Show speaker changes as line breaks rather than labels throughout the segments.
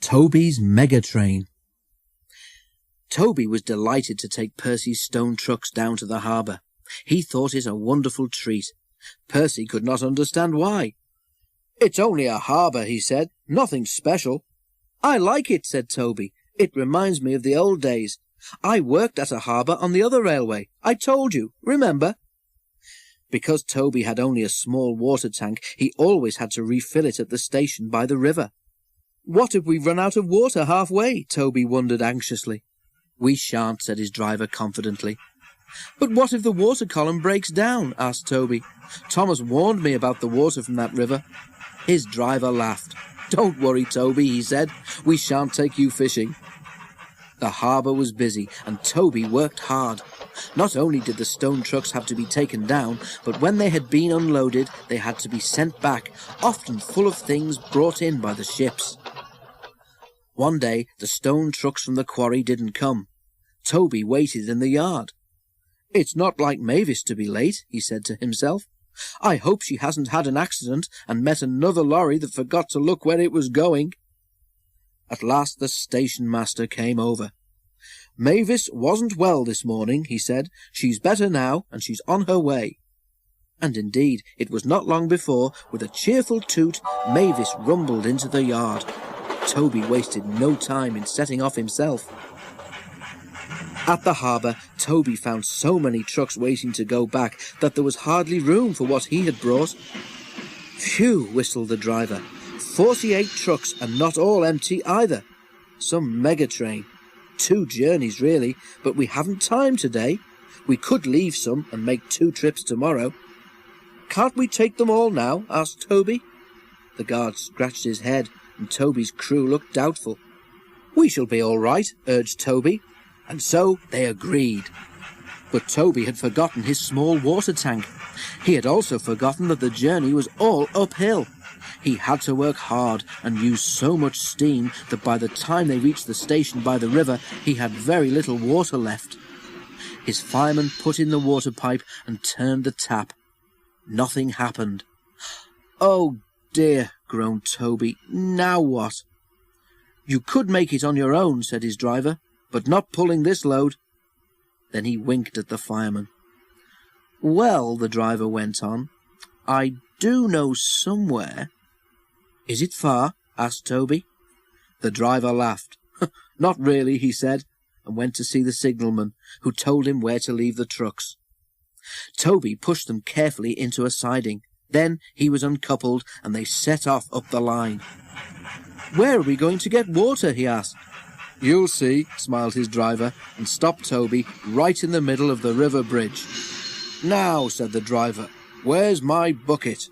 Toby's Megatrain. Toby was delighted to take Percy's stone trucks down to the harbour. He thought it a wonderful treat. Percy could not understand why. "It's only a harbour," he said. "Nothing special." "I like it," said Toby. "It reminds me of the old days. I worked at a harbour on the other railway. I told you, remember?" Because Toby had only a small water tank, he always had to refill it at the station by the river. "What if we run out of water halfway?" Toby wondered anxiously. "We shan't," said his driver confidently. "But what if the water column breaks down?" asked Toby. "Thomas warned me about the water from that river." His driver laughed. "Don't worry, Toby," he said. "We shan't take you fishing." The harbour was busy, and Toby worked hard. Not only did the stone trucks have to be taken down, but when they had been unloaded, they had to be sent back, often full of things brought in by the ships. One day, the stone trucks from the quarry didn't come. Toby waited in the yard. "It's not like Mavis to be late," he said to himself. "I hope she hasn't had an accident and met another lorry that forgot to look where it was going." At last the station master came over. "Mavis wasn't well this morning," he said. "She's better now, and she's on her way." And indeed, it was not long before, with a cheerful toot, Mavis rumbled into the yard. Toby wasted no time in setting off himself. At the harbour, Toby found so many trucks waiting to go back that there was hardly room for what he had brought. "Phew," whistled the driver. 48 trucks, and not all empty either. Some Megatrain. 2 journeys, really, but we haven't time today. We could leave some and make 2 trips tomorrow." "Can't we take them all now?" asked Toby. The guard scratched his head, and Toby's crew looked doubtful. "We shall be all right," urged Toby, and so they agreed. But Toby had forgotten his small water tank. He had also forgotten that the journey was all uphill. He had to work hard and use so much steam that by the time they reached the station by the river, he had very little water left. His fireman put in the water pipe and turned the tap. Nothing happened. "Oh dear," groaned Toby. "Now what?" "You could make it on your own," said his driver, "but not pulling this load." Then he winked at the fireman. "Well," the driver went on, "I do know somewhere." "Is it far?" asked Toby. The driver laughed. "Not really," he said, and went to see the signalman, who told him where to leave the trucks. Toby pushed them carefully into a siding. Then he was uncoupled, and they set off up the line. "Where are we going to get water?" he asked. "You'll see," smiled his driver, and stopped Toby right in the middle of the river bridge. "Now," said the driver, "where's my bucket?"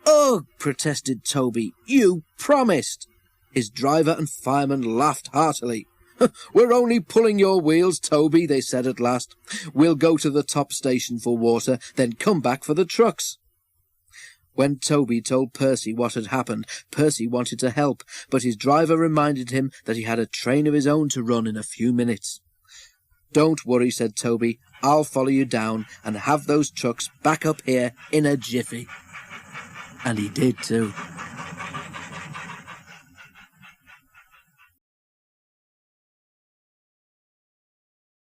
"Ugh!" protested Toby. "You promised!" His driver and fireman laughed heartily. "We're only pulling your wheels, Toby," they said at last. "We'll go to the top station for water, then come back for the trucks." When Toby told Percy what had happened, Percy wanted to help, but his driver reminded him that he had a train of his own to run in a few minutes. "Don't worry," said Toby. "I'll follow you down and have those trucks back up here in a jiffy." And he did too.